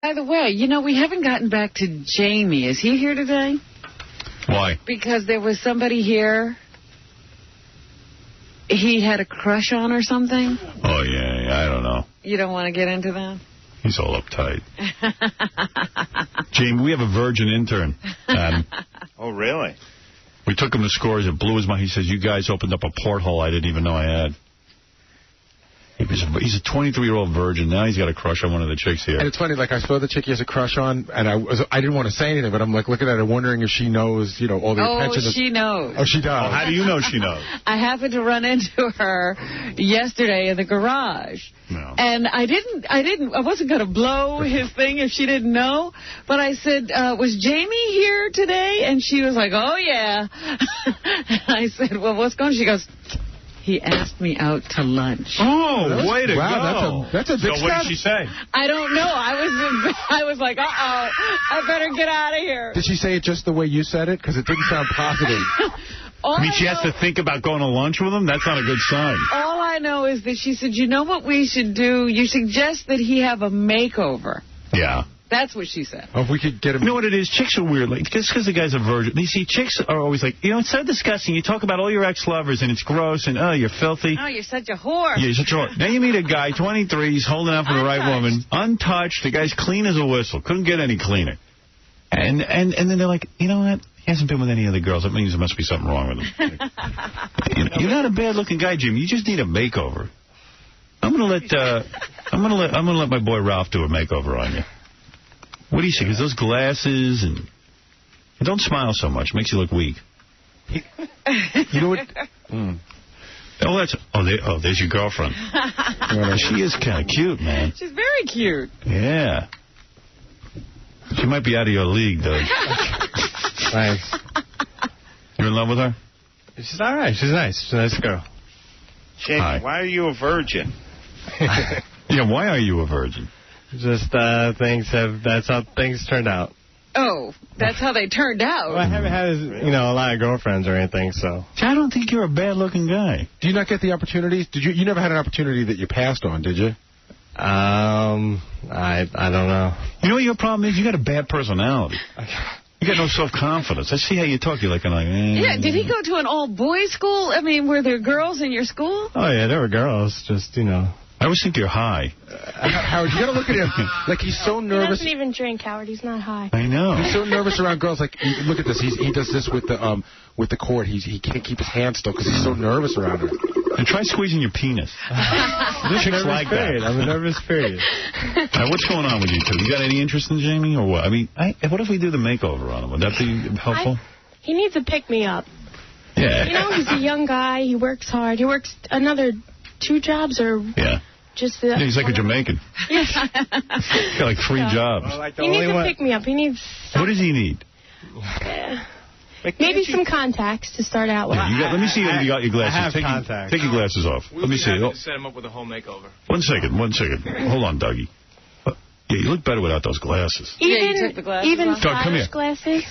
By the way, you know, we haven't gotten back to Jamie. Is he here today? Why? Because there was somebody here he had a crush on or something. Oh, yeah, I don't know. You don't want to get into that? He's all uptight. Jamie, we have a virgin intern. Oh, really? We took him to Scores. It blew his mind. He says, you guys opened up a porthole I didn't even know I had. He's a 23-year-old virgin. Now he's got a crush on one of the chicks here. And it's funny, like, I saw the chick he has a crush on, and I didn't want to say anything, but I'm, like, looking at her wondering if she knows, you know, all the attention. Oh, she knows. Oh, she does. Oh, how do you know she knows? I happened to run into her yesterday in the garage. No. And I wasn't going to blow his thing if she didn't know, but I said, was Jamie here today? And she was like, oh, yeah. I said, well, what's going on? She goes, he asked me out to lunch. Oh, way to go. That's a big So what did she say? I don't know. I was like, uh-oh, I better get out of here. Did she say it just the way you said it? Because it didn't sound positive. I mean, she has to think about going to lunch with him? That's not a good sign. All I know is that she said, you know what we should do? You suggest that he have a makeover. Yeah. That's what she said. Oh, if we could get him... You know what it is? Chicks are weird. Like, just because the guy's a virgin. You see, chicks are always like, you know, it's so disgusting. You talk about all your ex-lovers, and it's gross, and, oh, you're filthy. Oh, you're such a whore. Yeah, you're such a whore. Now you meet a guy, 23, he's holding out for the right woman, untouched. The guy's clean as a whistle. Couldn't get any cleaner. And then they're like, you know what? He hasn't been with any other girls. That means there must be something wrong with him. You're not a bad-looking guy, Jim. You just need a makeover. I'm gonna let my boy Ralph do a makeover on you. What do you think? Because those glasses and don't smile so much. Makes you look weak. You know what? Oh, there's your girlfriend. She is kind of cute, man. She's very cute. Yeah. She might be out of your league, though. Thanks. You're in love with her? She's all right. She's nice. She's a nice girl. Jamie, why are you a virgin? Yeah, why are you a virgin? Just that's how things turned out. Oh, that's how they turned out. Well, I haven't had, a lot of girlfriends or anything, so. I don't think you're a bad-looking guy. Do you not get the opportunities? You never had an opportunity that you passed on, did you? I don't know. You know what your problem is? You got a bad personality. You got no self-confidence. I see how you talk. You're like, Yeah, did he go to an all-boys school? I mean, were there girls in your school? Oh, yeah, there were girls, just, I always think you're high. Howard, you got to look at him. Like, he's so nervous. He doesn't even drink, Howard. He's not high. I know. He's so nervous around girls. Like, look at this. He does this with the cord. He can't keep his hand still because he's so nervous around her. And try squeezing your penis. Chicks like that. I'm a nervous period. What's going on with you two? You got any interest in Jamie or what? I mean, what if we do the makeover on him? Would that be helpful? He needs a pick-me-up. Yeah. He's a young guy. He works hard. He works another 2 jobs or... Yeah. Yeah, he's like a Jamaican. He's got like 3 jobs. Well, he needs a pick-me-up. He needs... What does he need? Maybe some contacts to start out with. Yeah, let me see if you got your glasses. I have contacts. Take your glasses off. Let me see. Set him up with a whole makeover. One second. Hold on, Dougie. Yeah, you look better without those glasses. You took the glasses even off? Doug, come here. glasses,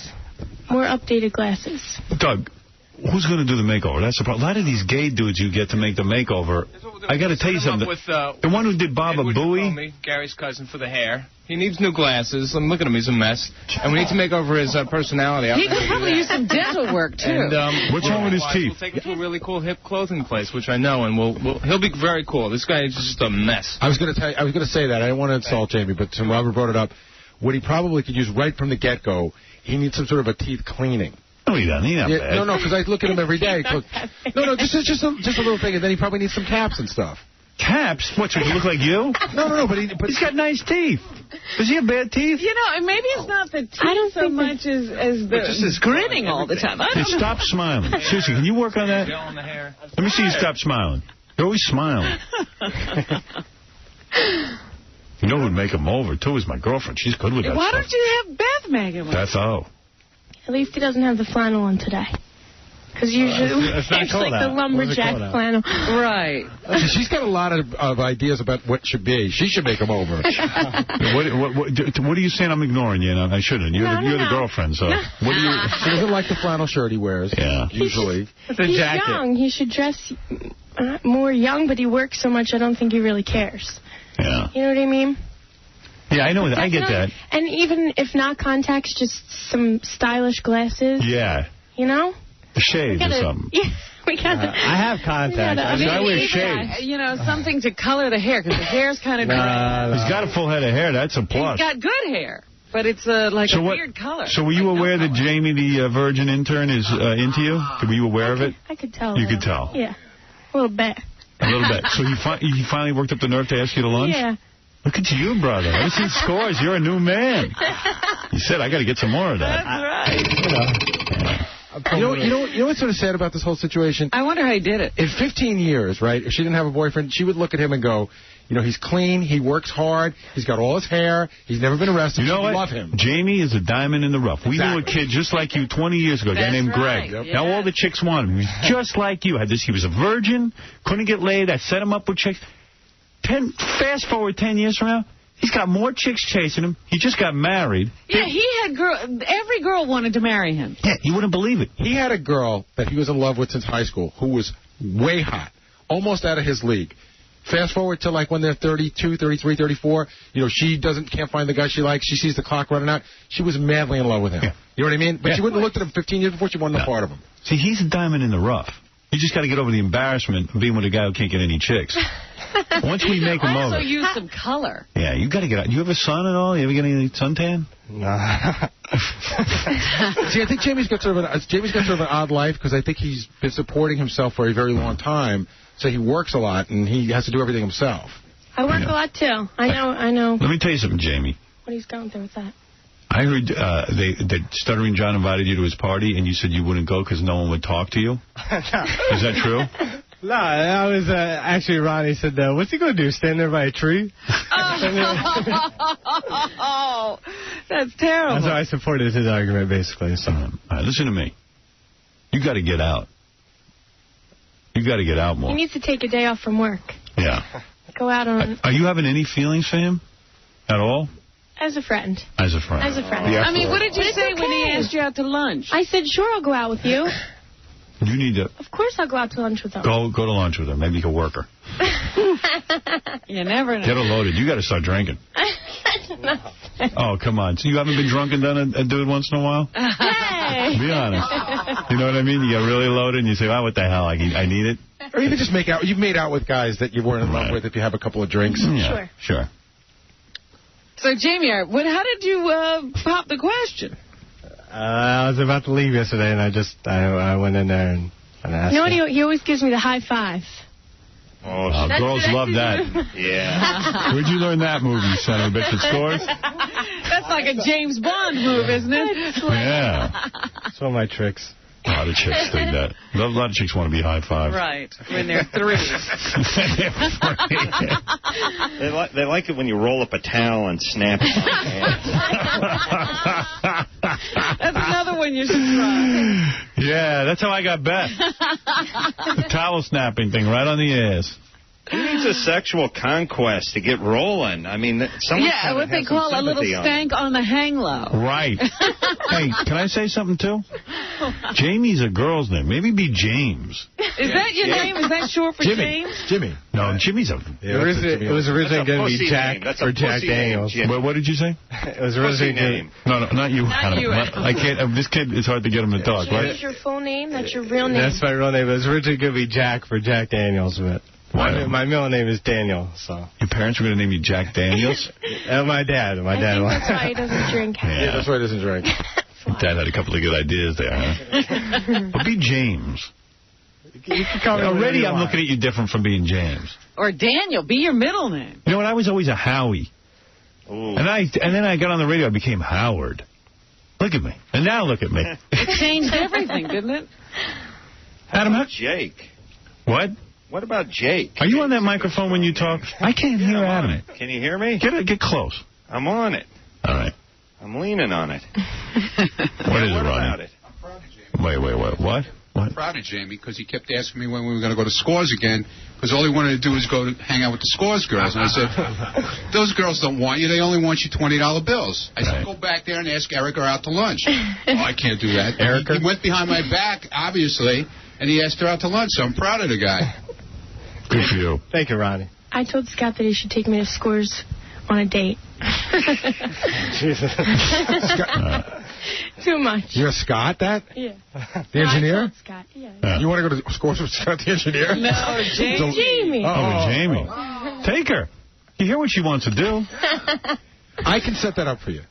more updated glasses. Doug, who's going to do the makeover? That's the problem. A lot of these gay dudes you get to make the makeover, I got to tell you something. The one who did Baba Booey, Gary's cousin for the hair. He needs new glasses. Look at him. He's a mess. And we need to make over his personality. He could probably use some dental work, too. And, what's wrong with his teeth? We'll take him to a really cool hip clothing place, which I know, and he'll be very cool. This guy is just a mess. I was going to say that. I didn't want to insult Jamie, but since Robert brought it up, what he probably could use right from the get-go, he needs some sort of a teeth cleaning. No, he doesn't. He's not bad. No, because I look at him every day. No, just a little thing, and then he probably needs some caps and stuff. Caps? What, so he look like you? No, but he's got nice teeth. Does he have bad teeth? Maybe it's not the teeth so much as the grinning all the time. Stop smiling. Seriously, can you work on that? On the hair. Let me see you stop smiling. You're always smiling. You know who'd make him over, too, is my girlfriend. She's good with that Why stuff. don't you have Beth make him over? That's all. At least he doesn't have the flannel on today. Because usually it's like the lumberjack flannel. Right. She's got a lot of ideas about what should be. She should make him over. What are you saying? I'm ignoring you. I shouldn't. You're the girlfriend, so. She doesn't like the flannel shirt he wears. Yeah. Usually. He's young. He should dress more young, but he works so much I don't think he really cares. Yeah. You know what I mean? Yeah, I know that. I get that. And even if not contacts, just some stylish glasses. Yeah. You know? Shades or something. Yeah, we gotta. I have contacts. I wear shades. You know, something to color the hair, because the hair's kind of dry. He's got a full head of hair. That's a plus. He's got good hair, but it's like a weird color. So were you aware that Jamie, the virgin intern, is into you? Were you aware of it? I could tell. You could tell? Yeah. A little bit. A little bit. So he finally worked up the nerve to ask you to lunch? Yeah. Look at you, brother. Ever since Scores, you're a new man. You said, I got to get some more of that. That's right. You know what's sort of sad about this whole situation? I wonder how he did it. In 15 years, right, if she didn't have a boyfriend, she would look at him and go, you know, he's clean, he works hard, he's got all his hair, he's never been arrested. You know what? Love him. Jamie is a diamond in the rough. We knew a kid just like you 20 years ago, a guy named right. Greg. Yep. Now all the chicks wanted him. He was just like you. He was a virgin, couldn't get laid. I set him up with chicks. Fast forward 10 years from now, he's got more chicks chasing him. He just got married. Yeah, he had every girl wanted to marry him. Yeah, you wouldn't believe it. He had a girl that he was in love with since high school who was way hot, almost out of his league. Fast forward to like when they're 32, 33, 34, you know, she can't find the guy she likes. She sees the clock running out. She was madly in love with him. Yeah. You know what I mean? But she wouldn't have looked at him 15 years before she wanted no part of him. See, he's a diamond in the rough. You just got to get over the embarrassment of being with a guy who can't get any chicks. Once we make him over. Also use some color. Yeah, you got to get out. You have a son at all? You ever get any suntan? Nah. See, I think Jamie's got sort of an odd life because I think he's been supporting himself for a very long time. So he works a lot and he has to do everything himself. I work a lot too. I know. Let me tell you something, Jamie. What he's going through with that. I heard that Stuttering John invited you to his party, and you said you wouldn't go because no one would talk to you. Is that true? No, I was actually, Ronnie said, what's he going to do, stand there by a tree? Oh, that's terrible. So I supported his argument, basically. So. All right, listen to me. You got to get out. You got to get out more. He needs to take a day off from work. Yeah. Go out on... Are you having any feelings for him at all? As a friend. As a friend. As a friend. I mean, what did you say when he asked you out to lunch? I said, sure, I'll go out with you. You need to... Of course I'll go out to lunch with him. Go to lunch with her. Maybe you can work her. You never know. Get her loaded. You got to start drinking. Oh, come on. So you haven't been drunk and done a dude once in a while? Hey! Be honest. You know what I mean? You get really loaded and you say, well, what the hell? I need it. Or even just make out. You've made out with guys that you weren't in love with if you have a couple of drinks. Yeah, sure. So, Jamie, how did you pop the question? I was about to leave yesterday, and I went in there and asked. You know what? He always gives me the high five. Oh, girls love that. Yeah. Where'd you learn that move, you son of a bitch? At Scores? That's like a James Bond move, isn't it? Yeah. It's one of my tricks. A lot of chicks think that. A lot of chicks want to be high-fived. Right, when they're 3. They like it when you roll up a towel and snap it on the hand. That's another one you should try. Yeah, that's how I got Beth. The towel snapping thing right on the ass. He needs a sexual conquest to get rolling. I mean, yeah, what they call a little stank on the hang low. Right. Hey, can I say something, too? Jamie's a girl's name. Maybe be James. Is that your name? Is that short for James? Jimmy. No, Jimmy's a... It was originally going to be Jack or Jack Daniels. What did you say? It was originally name. No, not you. Not you. I can't. This kid, it's hard to get him to talk, right? That's your full name? That's your real name? That's my real name. It was originally going to be Jack for Jack Daniels, but... My middle name is Daniel, so... Your parents were going to name you Jack Daniels? My dad. I think that's why he doesn't drink. Yeah, that's why he doesn't drink. Dad had a couple of good ideas there, huh? But be James. You can call me Already I'm looking at you different from being James. Or Daniel. Be your middle name. You know what? I was always a Howie. Ooh. And then I got on the radio, I became Howard. Look at me. And now look at me. It changed everything, didn't it? Adam, Jake. What? What about Jake? Are you on that microphone when you talk? I can't hear Adam. Can you hear me? Get close. I'm on it. All right. I'm leaning on it. What is it, Ronnie? I'm proud of Jamie. Wait. What? I'm proud of Jamie because he kept asking me when we were going to go to Scores again because all he wanted to do was go to hang out with the Scores girls. And I said, those girls don't want you. They only want you $20 bills. I said, go back there and ask Erica out to lunch. I can't do that. Erica? He went behind my back, obviously, and he asked her out to lunch. So I'm proud of the guy. Good for you. Thank you, Ronnie. I told Scott that he should take me to Scores on a date. Jesus. Too much. You're Scott, that? Yeah. The engineer? Scott, yeah. You want to go to scores with Scott, the engineer? No, Jamie. Oh, Jamie. Take her. You hear what she wants to do. I can set that up for you.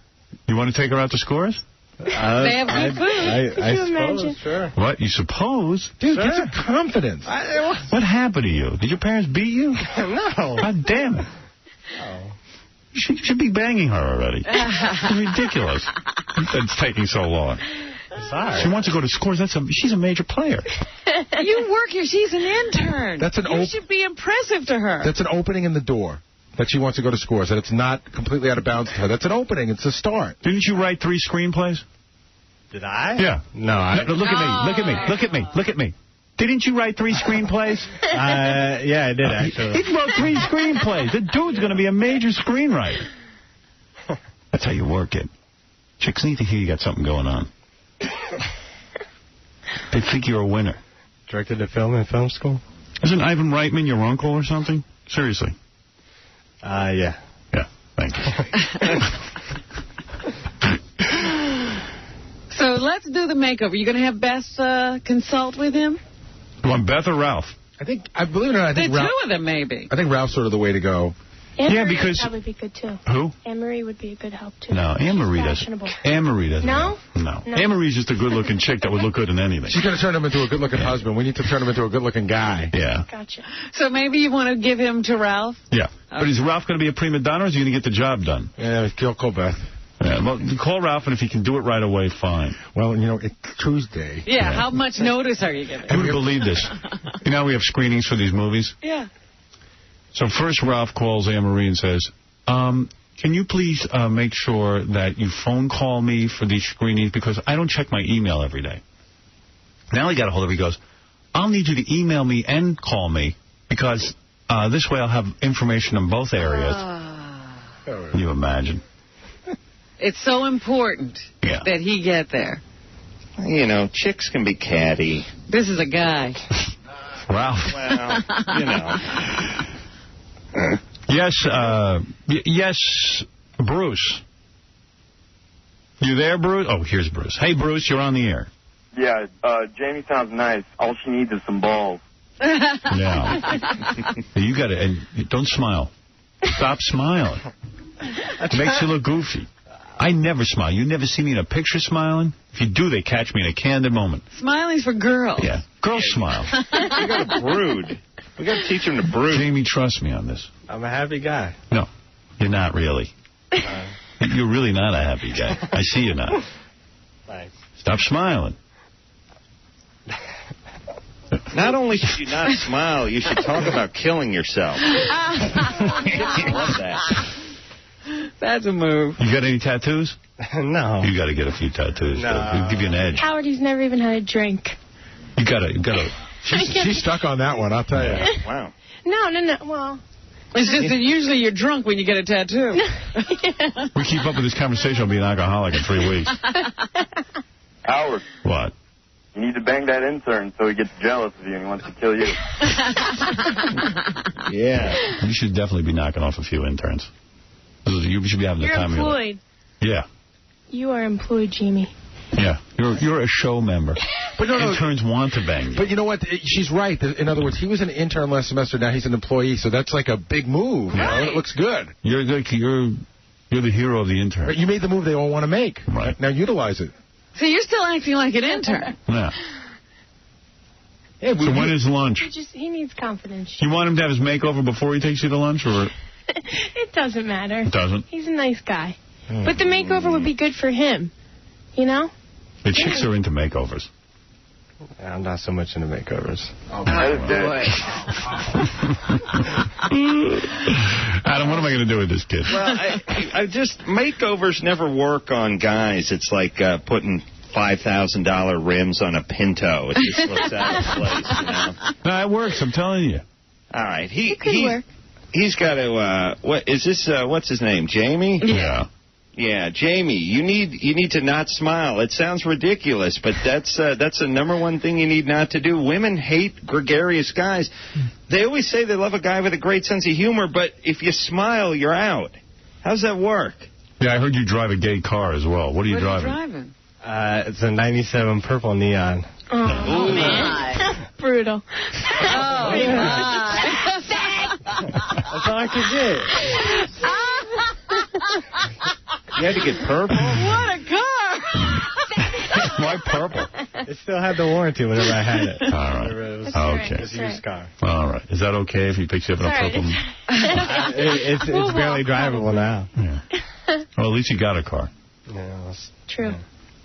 You want to take her out to scores? They have good food. Could you imagine? Sure. What, you suppose? Dude, get some confidence. What happened to you? Did your parents beat you? No. God damn it. No. She should be banging her already. It's ridiculous. It's taking so long. Sorry. She wants to go to scores. She's a major player. You work here. She's an intern. You should be impressive to her. That's an opening in the door. That she wants to go to scores, that it's not completely out of bounds to her. That's an opening. It's a start. Didn't you write 3 screenplays? Did I? Yeah. No, Look at me. Didn't you write 3 screenplays? Yeah, I did, actually. He wrote 3 screenplays. The dude's going to be a major screenwriter. That's how you work it. Chicks need to hear you got something going on. They think you're a winner. Directed a film in film school? Isn't Ivan Reitman your uncle or something? Seriously. Yeah. Yeah, thank you. So let's do the makeover. You going to have Beth consult with him? You want Beth or Ralph? I believe it or not, I think The Ralph, two of them, maybe. I think Ralph's sort of the way to go. Anne-Marie because... would probably be good, too. Who? Anne-Marie would be a good help, too. No, Anne-Marie doesn't. Anne-Marie doesn't. No? No. Anne-Marie's just a good-looking chick that would look good in anything. She's going to turn him into a good-looking husband. We need to turn him into a good-looking guy. Yeah. Gotcha. So maybe you want to give him to Ralph? Yeah. But is Ralph going to be a prima donna or is he going to get the job done? Yeah, call Beth. Yeah, well, call Ralph, and if he can do it right away, fine. Well, it's Tuesday. Yeah, how much notice are you giving? Who would believe this? We have screenings for these movies. Yeah. So first Ralph calls Anne-Marie and says, can you please make sure that you phone call me for these screenings because I don't check my email every day. Now he got a hold of it. He goes, I'll need you to email me and call me because this way I'll have information in both areas. Can you imagine? It's so important that he get there. Chicks can be catty. This is a guy. Ralph. Well, Yes, Bruce. You there, Bruce? Oh, here's Bruce. Hey, Bruce, you're on the air. Yeah, Jamie sounds nice. All she needs is some balls. Yeah. You got to, and don't smile. Stop smiling. It makes you look goofy. I never smile. You never see me in a picture smiling? If you do, they catch me in a candid moment. Smiling's for girls. Yeah. Girls smile. We got to brood. We got to teach them to brood. Jamie, trust me on this. I'm a happy guy. No, you're not really. You're really not a happy guy. I see you're not. Thanks. Stop smiling. Not only should you not smile, you should talk about killing yourself. I love that. That's a move. You got any tattoos? No. You got to get a few tattoos. No. It'll give you an edge. Howard, he's never even had a drink. You got to. She's stuck on that one, I'll tell you. Wow. No. Well... It's just that usually you're drunk when you get a tattoo. Yeah. We keep up with this conversation, I'll be an alcoholic in 3 weeks. Howard. What? You need to bang that intern so he gets jealous of you and he wants to kill you. Yeah. You should definitely be knocking off a few interns. You should be having the time You're of your life. employed. Yeah. You are employed, Jamie. Yeah. You're a show member. But interns want to bang you. But you know what? She's right. In other words, he was an intern last semester. Now he's an employee. So that's like a big move. Right. It looks good. You're the hero of the intern. But you made the move they all want to make. Right. Now utilize it. So you're still acting like an intern. Yeah. Hey, so when is lunch? He needs confidence. You want him to have his makeover before he takes you to lunch, or? It doesn't matter. It doesn't? He's a nice guy. But the makeover would be good for him. You know? The chicks are into makeovers. I'm not so much into makeovers. Oh, boy. Adam, what am I going to do with this kid? Well, I just, makeovers never work on guys. It's like putting $5,000 rims on a Pinto. It just looks out of place, No, it works, I'm telling you. All right. It could work. He's got to, what's his name, Jamie? Yeah. Yeah, Jamie, you need to not smile. It sounds ridiculous, but that's the number one thing you need not to do. Women hate gregarious guys. They always say they love a guy with a great sense of humor, but if you smile, you're out. How's that work? Yeah, I heard you drive a gay car as well. What are you driving? What are you driving? It's a 97 purple neon. Oh, man. Brutal. Oh, my. That's all I could get. You had to get purple? What a car! Why purple? It still had the warranty whenever I had it. All right. Okay. It's a used car. All right. Is that okay if he picks you up in a purple? It's barely drivable now. Yeah. Well, at least you got a car. Yeah, true.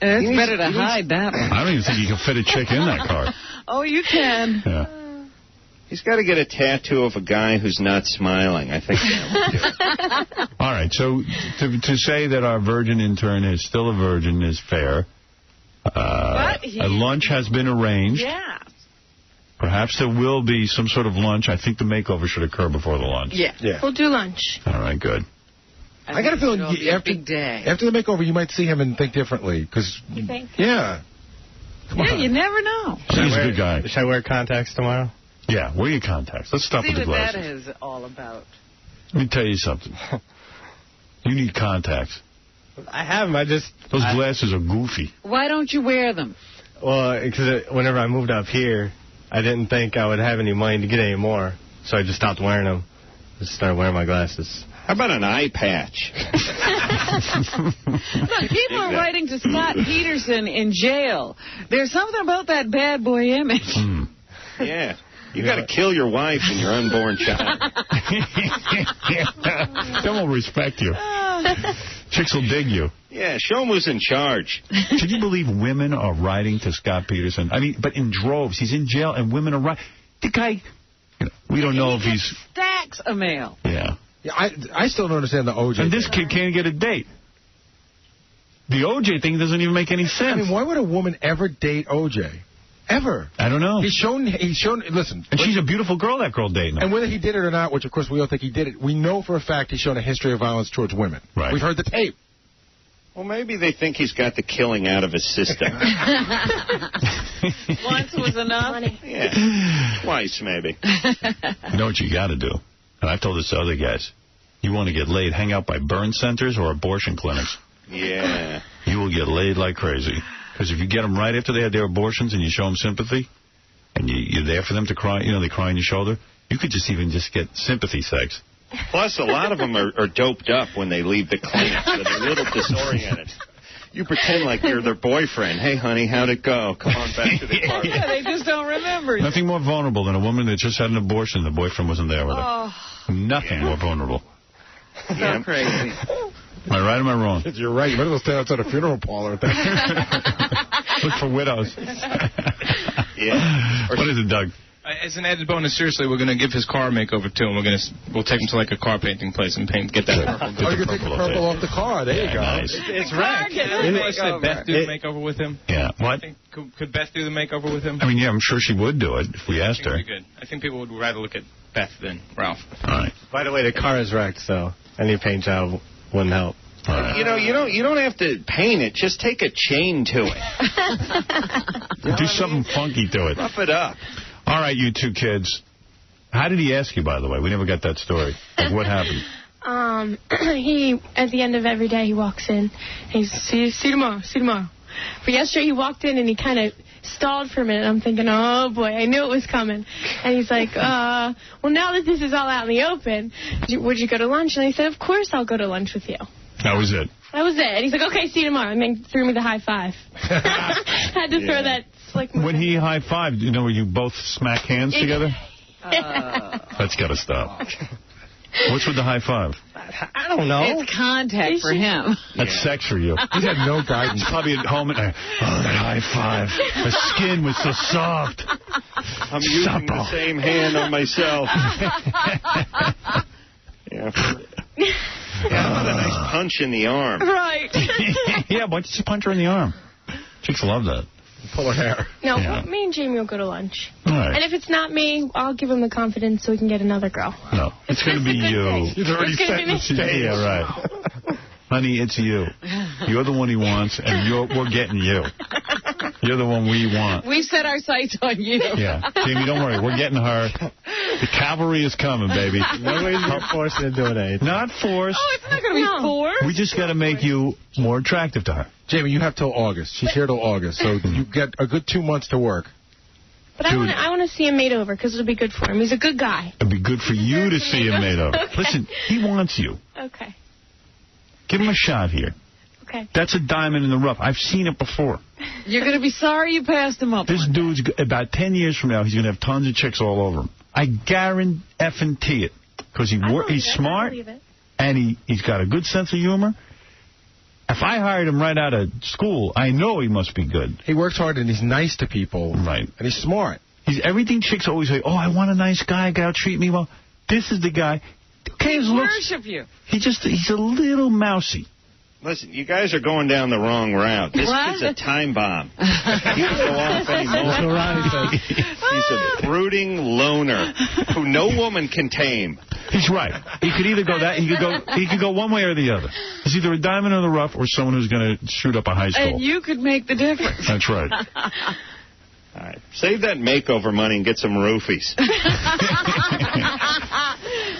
It's better to hide that one. I don't even think you can fit a chick in that car. Oh, you can. Yeah. He's got to get a tattoo of a guy who's not smiling. I think that would do it. All right. So to say that our virgin intern is still a virgin is fair. A lunch has been arranged. Yeah. Perhaps there will be some sort of lunch. I think the makeover should occur before the lunch. Yeah. We'll do lunch. All right, good. I got a feeling after the makeover, you might see him and think differently. You think? Yeah. Come on. You never know. He's a good guy. Should I wear contacts tomorrow? Yeah, wear your contacts. Let's stop See with the what glasses. that is all about. Let me tell you something. You need contacts. I have them. Those glasses are goofy. Why don't you wear them? Well, because whenever I moved up here, I didn't think I would have any money to get any more, so I just stopped wearing them. Just started wearing my glasses. How about an eye patch? Look, people are writing to Scott Peterson in jail. There's something about that bad boy image. Yeah. You got to kill your wife and your unborn child. They won't respect you. Chicks will dig you. Yeah, show him who's in charge. Can you believe women are writing to Scott Peterson? I mean, but in droves. He's in jail, and women are writing. The guy, we don't know if he's... Stacks of mail. Yeah. I still don't understand the OJ And this kid can't get a date. The OJ thing doesn't even make any sense. I mean, why would a woman ever date OJ? Ever. I don't know. He's shown, listen. And she's a beautiful girl, that girl dating him. And whether he did it or not, which of course we all think he did it, we know for a fact he's shown a history of violence towards women. Right. We've heard the tape. Well, maybe they think he's got the killing out of his system. Once was enough? Yeah. Twice, maybe. You know what you got to do? And I've told this to other guys. You want to get laid, hang out by burn centers or abortion clinics. Yeah. You will get laid like crazy. Because if you get them right after they had their abortions and you show them sympathy, and you're there for them to cry, they cry on your shoulder, you could just get sympathy sex. Plus, a lot of them are doped up when they leave the clinic, so they're a little disoriented. You pretend like you're their boyfriend. Hey, honey, how'd it go? Come on back to the car. Yeah, they just don't remember. Nothing more vulnerable than a woman that just had an abortion and the boyfriend wasn't there with her. Nothing more vulnerable. So crazy. Am I right or am I wrong? You're right. You might as well stand outside a funeral parlor at that. Look for widows. Yeah. What is it, Doug? As an added bonus, seriously, we're going to give his car a makeover, too, and we'll take him to, like, a car painting place and get that purple. Oh, you can take the purple off the car. There you go. Nice. It's wrecked. Could Beth do the makeover with him? Yeah. What? Could Beth do the makeover with him? I mean, yeah, I'm sure she would do it if we asked her. Good. I think people would rather look at Beth than Ralph. All right. By the way, the car is wrecked, so any paint job wouldn't help. You don't have to paint it. Just take a chain to it. Do something funky to it. Rough it up. All right, you two kids. How did he ask you, by the way? We never got that story. Like, what happened? He, at the end of every day, he walks in. And he's, see you tomorrow. But yesterday he walked in and he kind of stalled for a minute. I'm thinking, oh, boy, I knew it was coming. And he's like, well, now that this is all out in the open, would you go to lunch? And I said, of course I'll go to lunch with you. That was it. That was it. And he's like, okay, see you tomorrow. And then threw me the high five. Had to throw that slick move. When he high-fived, where you both smack hands together? That's got to stop. What's with the high five? I don't know. It's contact for him. That's sex for you. He had no guidance. Probably at home and that high five. The skin was so soft. I'm using the same hand on myself. Yeah. How about a nice punch in the arm? Right. Yeah, why don't you just punch her in the arm? Chicks love that. Pull her hair. No, Yeah. me and Jamie will go to lunch. All right. And if it's not me, I'll give him the confidence so we can get another girl. No, it's going to be you. He's already It's gonna set be the stage. Yeah, right. Honey, it's you. You're the one he wants, and we're getting you. You're the one we want. We've set our sights on you. Yeah. Jamie, don't worry. We're getting her. The cavalry is coming, baby. Nobody's not forced into doing anything. Not forced. Oh, it's not going to be forced. We just got to make you more attractive to her. Jamie, you have till August. She's here till August, so you get a good 2 months to work. But I want to see him made over because it'll be good for him. He's a good guy. It'd be good for you to see him made over. Okay. Listen, he wants you. Okay. Give him a shot here. Okay. That's a diamond in the rough. I've seen it before. You're going to be sorry you passed him up. This dude's, about 10 years from now, he's going to have tons of chicks all over him. I guarantee it. Because he's smart, and he's got a good sense of humor. If I hired him right out of school, I know he must be good. He works hard, and he's nice to people. Right. And he's smart. He's everything chicks always say, oh, I want a nice guy, guy will treat me well. This is the guy. Okay, his looks, worship you. he's a little mousy. Listen, you guys are going down the wrong route. This kid's a time bomb. He doesn't go off anymore. He's a brooding loner who no woman can tame. He's right. He could either go that, he could go one way or the other. He's either a diamond in the rough or someone who's going to shoot up a high school. And you could make the difference. That's right. All right. Save that makeover money and get some roofies.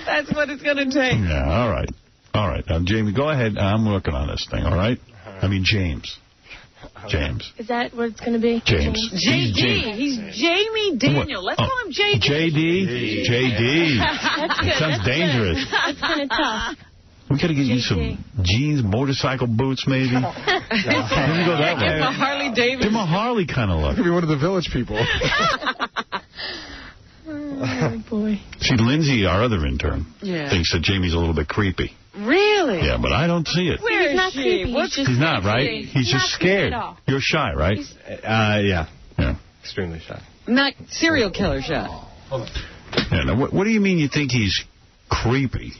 That's what it's going to take. Yeah, all right. All right. Now, Jamie, go ahead. I'm working on this thing, all right? I mean, James. James. Is that what it's going to be? James. JD. He's Jamie Daniel. Let's call him JD. JD. That's good. It sounds dangerous. That's kind of tough. We got to get you some jeans, motorcycle boots, maybe. Maybe go that way. Give him a Harley Davidson. Give him a Harley kind of look. Could be one of the village people. Oh, boy. See, Lindsay, our other intern, thinks that Jamie's a little bit creepy. Really? Yeah, but I don't see it. Where is not she? creepy. He's not, right? He's just scared. You're shy, right? Yeah. Yeah. Extremely shy. Not serial killer shy. Yeah, now, what do you mean you think he's creepy?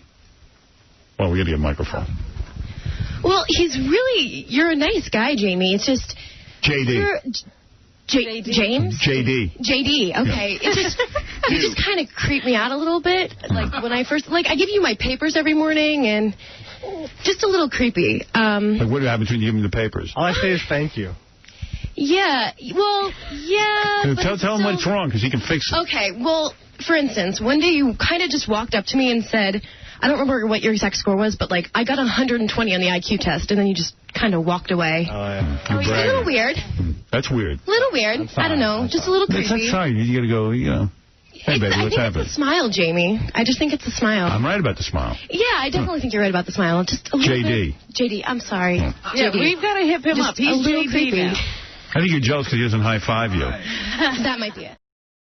Well, we got to get a microphone. Well, you're a nice guy, Jamie. It's just... JD. James? JD. JD, okay. Yeah. You just kind of creep me out a little bit. Like, when I first... Like, I give you my papers every morning, and just a little creepy. Like, what happens when you give him the papers? All I say is thank you. Yeah, well, yeah... Tell him what's wrong, because he can fix it. Okay, well, for instance, one day you kind of just walked up to me and said... I don't remember what your exact score was, but, like, I got 120 on the IQ test, and then you just kind of walked away. Oh, yeah. A little weird. That's weird. A little weird. I don't know. Just a little creepy. That's sorry. You got to go, Hey, baby, what's happening? It's a smile, Jamie. I just think it's a smile. I'm right about the smile. Yeah, I definitely think you're right about the smile. Just a little JD. bit. JD, I'm sorry. Yeah, JD. we've got to hip him Just up. He's a little JD creepy. now. I think you're jealous because he doesn't high-five you. That might be it.